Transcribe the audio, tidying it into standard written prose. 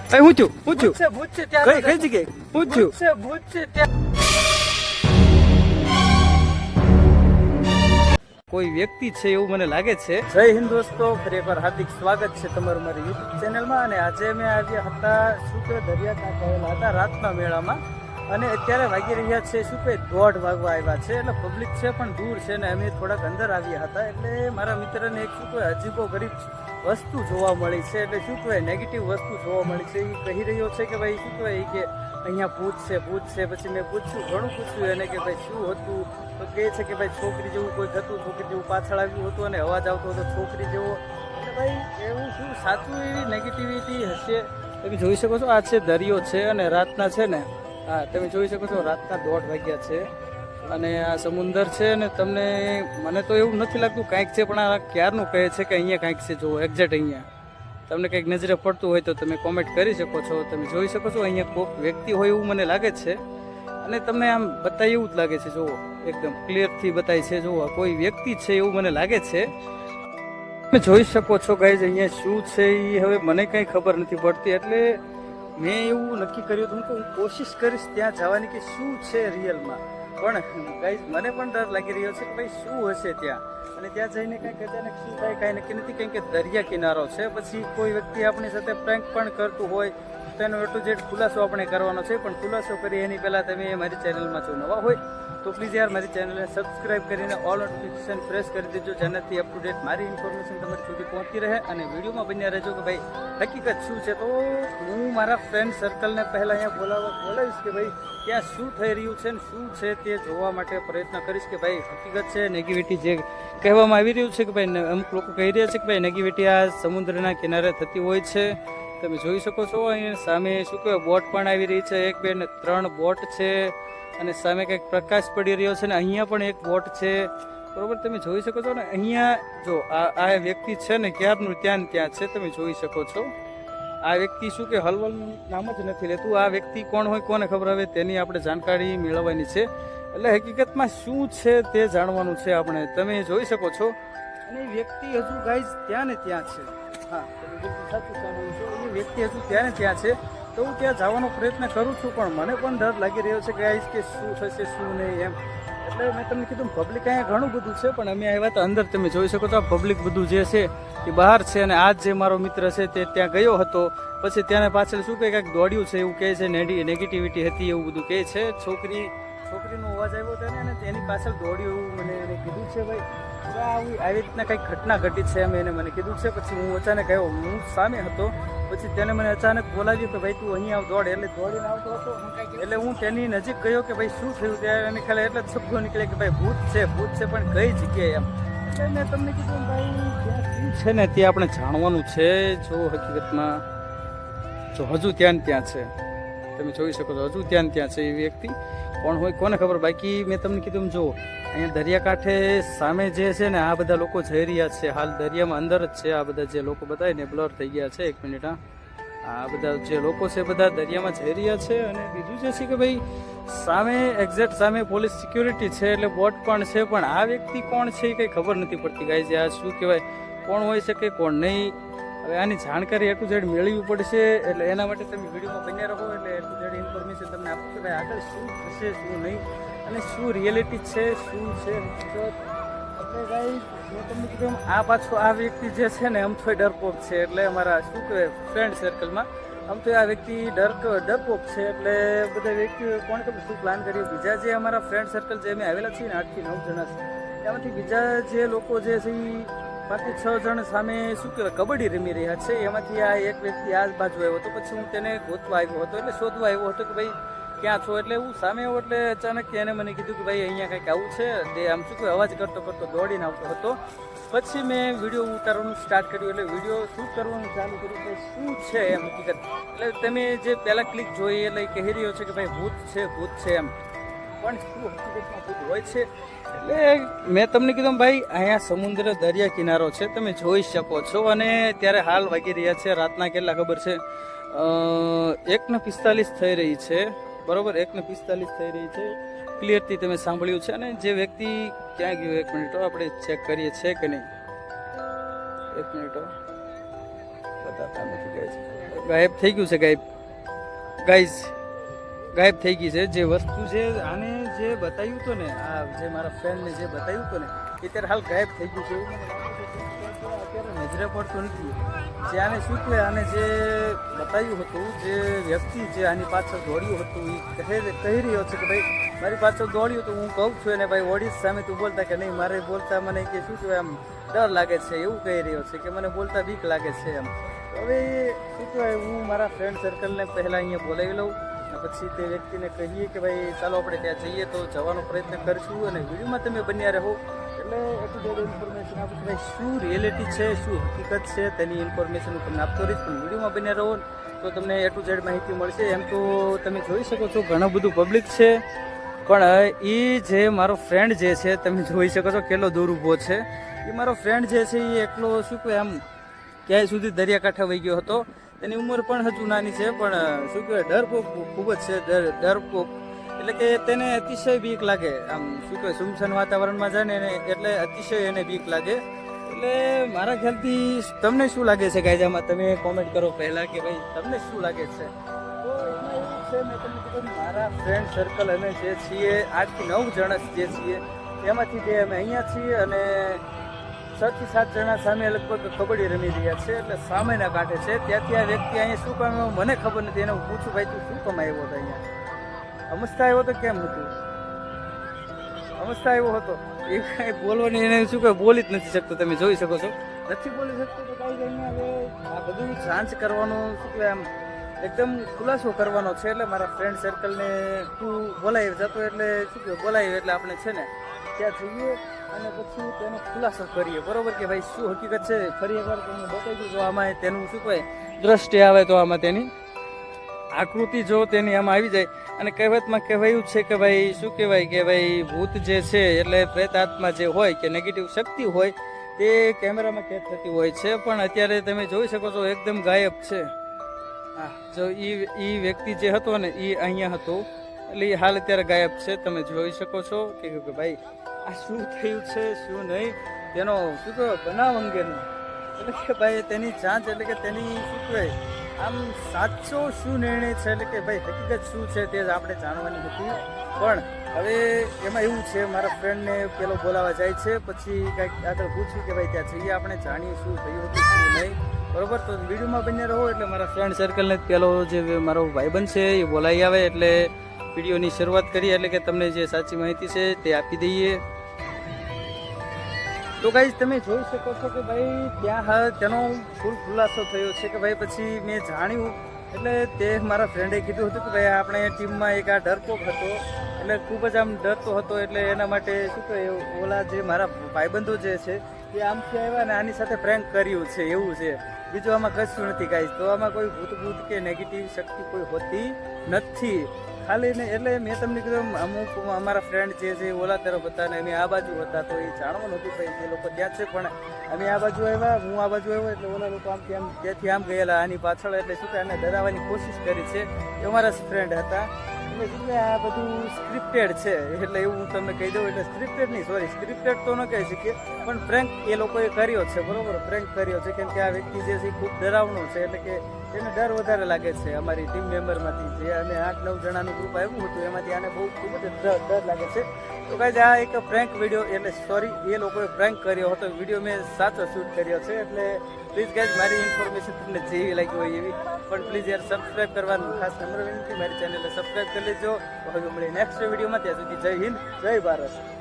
એ હું થયું પૂછ્યું ભૂત છે ત્યાં કઈ જગ્યાએ પૂછ્યું ભૂત છે ત્યાં કોઈ વ્યક્તિ છે એવું મને લાગે છે. જય હિન્દ દોસ્તો, ફરી એકવાર હાર્દિક સ્વાગત છે તમારું મારી યુટ્યુબ ચેનલમાં. અને આજે મેં આવ્યા હતા શું કે દરિયાકાંઠે આવેલા હતા રાતના મેળામાં, અને અત્યારે વાગી રહ્યા છે શું કે 1:30 વાગવા આવ્યા છે. એટલે પબ્લિક છે પણ દૂર છે ને અમે થોડાક અંદર આવ્યા હતા. એટલે મારા મિત્રને એક શું કહેવાય અજીબો ગરીબ વસ્તુ જોવા મળી છે. એટલે શું કહેવાય નેગેટિવ વસ્તુ જોવા મળી છે. એ કહી રહ્યો છે કે ભાઈ શું કહેવાય કે અહીંયા ભૂત છે. પછી મેં પૂછ્યું, ઘણું પૂછ્યું એને કે ભાઈ શું હતું, તો કહે છે કે ભાઈ છોકરી જેવું કોઈ હતું, છોકરી જેવું પાછળ આવ્યું હતું અને અવાજ આવતો હતો છોકરી જેવો. એટલે ભાઈ એવું શું સાચું એવી નેગેટિવિટી હશે. તમે જોઈ શકો છો આ છે દરિયો છે અને રાતના છે ને, હા તમે જોઈ શકો છો રાતના 1:30 વાગ્યા છે અને આ સમુદ્ર છે. અને તમને મને તો એવું નથી લાગતું કાંઈક છે, પણ આ ક્યારનું કહે છે કે અહીંયા કાંઈક છે. જુઓ એક્ઝેક્ટ અહીંયા તમને કંઈક નજરે પડતું હોય તો તમે કોમેન્ટ કરી શકો છો. તમે જોઈ શકો છો અહીંયા કોઈક વ્યક્તિ હોય એવું મને લાગે છે. અને તમને આમ બતાવી એવું જ લાગે છે. જુઓ એકદમ ક્લિયરથી બતાવી છે. જુઓ કોઈ વ્યક્તિ છે એવું મને લાગે છે. તમે જોઈ શકો છો ગાઈઝ અહીંયા શું છે એ હવે મને કંઈ ખબર નથી પડતી. એટલે મેં એવું નક્કી કર્યું હતું કે હું કોશિશ કરીશ ત્યાં જવાની કે શું છે રિયલમાં. પણ ગાઈઝ મને પણ ડર લાગી રહ્યો છે કે ભાઈ શું હશે ત્યાં. અને ત્યાં જઈને કંઈક અચાનક શું થાય કાંઈ નક્કી નથી. કેમ કે દરિયા કિનારો છે, પછી કોઈ વ્યક્તિ આપણી સાથે પ્રેન્ક પણ કરતું હોય તો એનો A to Z ખુલાસો આપણે કરવાનો છે. પણ ખુલાસો કરી એની પહેલાં તમે મારી ચેનલમાં જો નવા હોય તો પ્લીઝ યાર મારી ચેનલને સબસ્ક્રાઇબ કરીને ઓલ નોટિફિકેશન પ્રેસ કરી દેજો, જેનાથી અપ ટુ ડેટ મારી ઇન્ફોર્મેશન તમારી સુધી પહોંચતી રહે. અને વિડીયોમાં બન્યા રહેજો કે ભાઈ હકીકત શું છે. તો હું મારા ફ્રેન્ડ સર્કલને પહેલાં અહીંયા બોલાવીશ કે ભાઈ ત્યાં શું થઈ રહ્યું છે ને શું છે તે જોવા માટે પ્રયત્ન કરીશ કે ભાઈ હકીકત છે. નેગેટિવિટી જે કહેવામાં આવી રહ્યું છે કે ભાઈ અમુક લોકો કહી રહ્યા છે કે ભાઈ નેગેટિવિટી આ સમુદ્રના કિનારે થતી હોય છે. તમે જોઈ શકો છો અહીંયા સામે શું કહેવાય બોટ પણ આવી રહી છે. 1 2 ને 3 બોટ છે અને સામે કંઈક પ્રકાશ પડી રહ્યો છે. ને અહીંયા પણ એક બોટ છે, બરોબર તમે જોઈ શકો છો. ને અહીંયા જો આ વ્યક્તિ છે ને ક્યારનું ત્યાં છે. તમે જોઈ શકો છો આ વ્યક્તિ શું કે હલવલનું નામ જ નથી લેતું. આ વ્યક્તિ કોણ હોય કોને ખબર હવે તેની આપણે જાણકારી મેળવવાની છે. એટલે હકીકતમાં શું છે તે જાણવાનું છે આપણે. તમે જોઈ શકો છો. અને એ વ્યક્તિ હજુ ગાઈઝ ત્યાં ને ત્યાં છે. હા તમે બિલકુલ સાચું સાંભળ્યું છો. એ વ્યક્તિ હજુ ત્યાં ને ત્યાં છે. તો હું ત્યાં જવાનો પ્રયત્ન કરું છું, પણ મને પણ ડર લાગી રહ્યો છે ગાઈઝ કે શું થશે શું નહીં એમ. એટલે મેં તમને કીધું પબ્લિક અહીંયા ઘણું બધું છે, પણ અમે આવ્યા તો અંદર તમે જોઈ શકો છો પબ્લિક બધું જે છે એ બહાર છે. અને આજ જે મારો મિત્ર છે તે ત્યાં ગયો હતો, પછી ત્યાં પાછળ શું કહે કંઈક દોડ્યું છે એવું કહે છે. નેગેટિવિટી હતી એવું બધું કહે છે. છોકરીનો અવાજ આવ્યો હતો ને તેની પાછળ દોડ્યું એવું મને એને કીધું છે. ભાઈ આવી રીતના કંઈક ઘટના ઘટી છે એમ એને મને કીધું છે. પછી હું અચાનક આવ્યો, હું સામે હતો, પછી તેને મને અચાનક બોલાવ્યું કે ભાઈ તું અહીંયા આવ દોડ. એટલે દોડીને આવતો હતો. એટલે હું તેની નજીક ગયો કે ભાઈ શું થયું ત્યારે એને ખ્યાલ એટલે જ શબ્દો નીકળે કે ભાઈ ભૂત છે પણ કઈ જગ્યાએ એમ. એટલે મેં તમને કીધું ભાઈ ત્યાં શું છે ને તે આપણે જાણવાનું છે. જો હકીકતમાં જો હજુ ત્યાં છે, તમે જોઈ શકો છો હજુ ત્યાં છે. એ વ્યક્તિ કોણ હોય કોને ખબર. બાકી મેં તમને કીધું જો અહીંયા દરિયાકાંઠે સામે જે છે ને આ બધા લોકો જઈ રહ્યા છે. હાલ દરિયામાં અંદર જ છે આ બધા જે લોકો બતાવીને બ્લર થઈ ગયા છે. 1 મિનિટ આ બધા જે લોકો છે બધા દરિયામાં જઈ રહ્યા છે. અને બીજું જે છે કે ભાઈ સામે એક્ઝેક્ટ સામે પોલીસ સિક્યુરિટી છે, એટલે બોટ પણ છે. પણ આ વ્યક્તિ કોણ છે એ કંઈ ખબર નથી પડતી ગાઈઝ. આ શું કહેવાય કોણ હોઈ શકે કોણ નહીં. હવે આની જાણકારી A to Z મેળવવી પડશે. એટલે એના માટે તમે વિડીયોમાં બન્યા રહો. એટલે A to Z ઇન્ફોર્મેશન તમને આપું કે ભાઈ આગળ શું થશે શું નહીં અને શું રિયાલિટી છે શું છે. એટલે ભાઈ મેં તમને કીધું આ પાછો આ વ્યક્તિ જે છે ને આમ તો ડરપોક છે. એટલે અમારા શું કહેવાય ફ્રેન્ડ સર્કલમાં આમ તો આ વ્યક્તિ ડરપોક છે. એટલે બધા વ્યક્તિઓ કોણ ખબર શું પ્લાન કર્યું. બીજા જે અમારા ફ્રેન્ડ સર્કલ જે અમે આવેલા છીએ ને 8 થી 9 જણા છે, એમાંથી બીજા જે લોકો જે છે એ 5 થી 6 જણ સામે શું કહેવાય કબડ્ડી રમી રહ્યા છે. એમાંથી આ એક વ્યક્તિ આ બાજુ આવ્યો હતો. પછી હું તેને ગોતવા આવ્યો હતો, એટલે શોધવા આવ્યો હતો કે ભાઈ ક્યાં છો. એટલે હું સામે આવ્યો એટલે અચાનક એને મને કીધું કે ભાઈ અહીંયા કંઈક આવું છે. તે આમ શું કોઈ અવાજ કરતો દોડીને આવતો હતો. પછી મેં વિડીયો ઉતારવાનું સ્ટાર્ટ કર્યું. એટલે વિડીયો શૂટ કરવાનું ચાલુ કર્યું કે શું છે એમ હકીકત. એટલે તમે જે પહેલાં ક્લિક જોઈ એટલે કહી રહ્યો છે કે ભાઈ ભૂત છે એમ. પણ શું હકીકતમાં ભૂત હોય છે. એટલે મેં તમને કીધું ભાઈ અહીંયા સમુદ્ર દરિયા કિનારો છે, તમે જોઈ શકો છો. અને ત્યારે હાલ વાગી રહ્યા છે રાતના કેટલા ખબર છે 1:45 થઈ રહી છે, બરોબર 1:45 થઈ રહી છે. ક્લિયરથી તમે સાંભળ્યું છે. અને જે વ્યક્તિ ક્યાં ગયો 1 મિનિટ આપણે ચેક કરીએ છે કે નહીં. 1 મિનિટ બતાવતા નથી ગાઈઝ. ગાયબ થઈ ગયું છે ગાઈઝ, ગાયબ થઈ ગઈ છે જે વસ્તુ છે. આને જે બતાવ્યું હતું ને, આ જે મારા ફ્રેન્ડને જે બતાવ્યું હતું ને, એ ત્યારે હાલ ગાયબ થઈ ગયું છે એવું મને લાગે છે. અત્યારે નજરે પડતું નથી. જે આને શું કહે, આને જે બતાવ્યું હતું, જે વ્યક્તિ જે આની પાછળ દોડ્યું હતું, એ કહી રહ્યો છે કે ભાઈ મારી પાછળ દોડ્યું હતું, હું કહું છું એને ભાઈ ઓડિયન્સ સામે તું બોલતા કે નહીં, મારે બોલતા મને કે શું કહેવાય આમ ડર લાગે છે એવું કહી રહ્યો છે કે મને બોલતા બીક લાગે છે એમ. હવે શું કહેવાય, હું મારા ફ્રેન્ડ સર્કલને પહેલાં અહીંયા બોલાવી લઉં, પછી તે વ્યક્તિને કહીએ કે ભાઈ ચાલો આપણે ત્યાં જઈએ, તો જવાનો પ્રયત્ન કરીશું અને વિડીયોમાં તમે બન્યા રહો. એટલે એટલું બધું ઇન્ફોર્મેશન આપું કે ભાઈ શું રિયાલિટી છે, શું હકીકત છે, તેની ઇન્ફોર્મેશન હું તમને આપતો રહીશ. પણ વિડીયોમાં બન્યા રહો તો તમને એ ટુ ઝેડ માહિતી મળશે. એમ તો તમે જોઈ શકો છો ઘણું બધું પબ્લિક છે, પણ એ જે મારો ફ્રેન્ડ જે છે તમે જોઈ શકો છો કેટલો દૂર ઊભો છે. એ મારો ફ્રેન્ડ જે છે એ એકલો શું કહે આમ ક્યાંય સુધી દરિયાકાંઠા વહી ગયો હતો. તેની ઉંમર પણ હજુ નાની છે, પણ શું કહેવાય ડરપોક ખૂબ જ છે. ડરપોક એટલે કે તેને અતિશય બીક લાગે. આમ શું કહેવાય સુમસાન વાતાવરણમાં જાય ને એટલે અતિશય એને બીક લાગે. એટલે મારા ખ્યાલથી તમને શું લાગે છે ગાઈઝ, આમાં તમે કોમેન્ટ કરો પહેલાં કે ભાઈ તમને શું લાગે છે. તો એમાં એવું છે, મેં તમને કીધું મારા ફ્રેન્ડ સર્કલ અમે જે છીએ 8 થી 9 જણા જે છીએ, એમાંથી 2 અમે અહીંયા છીએ અને 6 થી 7 જણા સામે લગભગ કબડ્ડી રમી રહ્યા છે. એટલે સામેના કાંઠે છે. ત્યાંથી આ વ્યક્તિ અહીંયા શું કામ આવ્યો મને ખબર નથી. એને હું પૂછું ભાઈ તું શું કામ આવ્યો હતો અહીંયા, અમસ્તા આવ્યો તો કેમ હતું, અમસ્તા આવ્યો હતો એ કાંઈ બોલવાની એને શું કહે બોલી જ નથી શકતો. તમે જોઈ શકો છો નથી બોલી શકતો. તો કાંઈ અહીંયા હવે આ બધું જાંચ કરવાનું શું કહેવાય આમ એકદમ ખુલાસો કરવાનો છે. એટલે મારા ફ્રેન્ડ સર્કલને તું બોલાવી જતો એટલે શું કહેવાય બોલાવી એટલે આપણે છે ને ત્યાં જઈએ અને પછી તેનો ખુલાસો કરીએ, બરોબર કે ભાઈ શું હકીકત છે. ફરી એકવાર તમને બતાવી દઉં, જો આમાં તેનું શું કહેવાય દ્રષ્ટિ આવે તો આમાં તેની આકૃતિ જો તેની આમાં આવી જાય. અને કહેવતમાં કહેવાયું છે કે ભાઈ શું કહેવાય કે ભાઈ ભૂત જે છે એટલે પ્રેત આત્મા જે હોય કે નેગેટિવ શક્તિ હોય તે કેમેરામાં કેદ થતી હોય છે. પણ અત્યારે તમે જોઈ શકો છો એકદમ ગાયબ છે. હા, જો એ વ્યક્તિ જે હતો ને એ અહીંયા હતો એટલે એ હાલ અત્યારે ગાયબ છે. તમે જોઈ શકો છો કે ભાઈ આ શું થયું છે શું નહીં તેનો શું કહેવાય બનાવ અંગેનો એટલે કે ભાઈ તેની જાંચ એટલે કે તેની શું કહેવાય આમ સાચો શું નિર્ણય છે એટલે કે ભાઈ હકીકત શું છે તે જ આપણે જાણવાની હતી. પણ હવે એમાં એવું છે મારા ફ્રેન્ડને પેલો બોલાવવા જાય છે, પછી કાંઈક આગળ પૂછ્યું કે ભાઈ ત્યાં જઈએ આપણે જાણીએ શું થયું હતું શું નહીં, બરોબર. તો વિડીયોમાં બન્યા રહો. એટલે મારા ફ્રેન્ડ સર્કલને પેલો જે મારો ભાઈબંધ છે એ બોલાવી આવે એટલે વિડીયોની શરૂઆત કરીએ એટલે કે તમને જે સાચી માહિતી છે તે આપી દઈએ. તો ગાઈઝ તમે જોઈ શકો છો કે ભાઈ ત્યાં તેનો ફૂલ ખુલાસો થયો છે કે ભાઈ પછી મેં જાણ્યું એટલે તે મારા ફ્રેન્ડે કીધું હતું કે ભાઈ આપણે ટીમમાં એક આ ડરપોક હતો એટલે ખૂબ જ આમ ડરતો હતો. એટલે એના માટે શું કહે ઓલા જે મારા ભાઈબંધો જે છે એ આમથી આવ્યા ને આની સાથે પ્રેન્ક કર્યું છે એવું છે. બીજું આમાં કશું નથી ગાઈઝ. તો આમાં કોઈ ભૂત કે નેગેટિવ શક્તિ કોઈ હોતી નથી ખાલી ને. એટલે મેં તમને કીધું અમુક અમારા ફ્રેન્ડ જે છે ઓલા તરફ હતા ને અમે આ બાજુ હતા, તો એ જાણવાનું હતું ભાઈ એ લોકો ત્યાં છે. પણ અમે આ બાજુ આવ્યા, હું આ બાજુ આવ્યો એટલે ઓલા લોકો આમથી આમ ત્યાંથી આમ ગયેલા આની પાછળ. એટલે શું કે આને ડરાવવાની કોશિશ કરી છે. એ અમારા ફ્રેન્ડ હતા. એટલે શું કે આ બધું સ્ક્રિપ્ટેડ છે એટલે એવું હું તમને કહી દઉં. એટલે સ્ક્રિપ્ટેડ નહીં, સોરી સ્ક્રિપ્ટેડ તો ન કહી શકીએ પણ પ્રેન્ક એ લોકોએ કર્યો છે, બરોબર. પ્રેન્ક કર્યો છે કેમ કે આ વ્યક્તિ જે છે ખૂબ ડરાવનો છે. એટલે કે એને ડર વધારે લાગે છે. અમારી ટીમ મેમ્બરમાંથી જે અમે 8-9 જણાનું ગ્રુપ આવ્યું હતું એમાંથી આને બહુ ખૂબ જ ડર લાગે છે. તો ગાઈઝ આ એક પ્રેન્ક વિડીયો એટલે સોરી એ લોકોએ પ્રેન્ક કર્યો હતો. વિડીયો મેં સાચો શૂટ કર્યો છે. એટલે પ્લીઝ ગાઈઝ મારી ઇન્ફોર્મેશન તમને જેવી લાગી હોય એવી પણ પ્લીઝ યાર સબસ્ક્રાઈબ કરવાનું ખાસ નમ્ર વિનંતી. મારી ચેનલને સબસ્ક્રાઈબ કરી લેજો. હવે મળીએ નેક્સ્ટ વિડીયોમાં. ત્યાં સુધી જય હિન્દ, જય ભારત.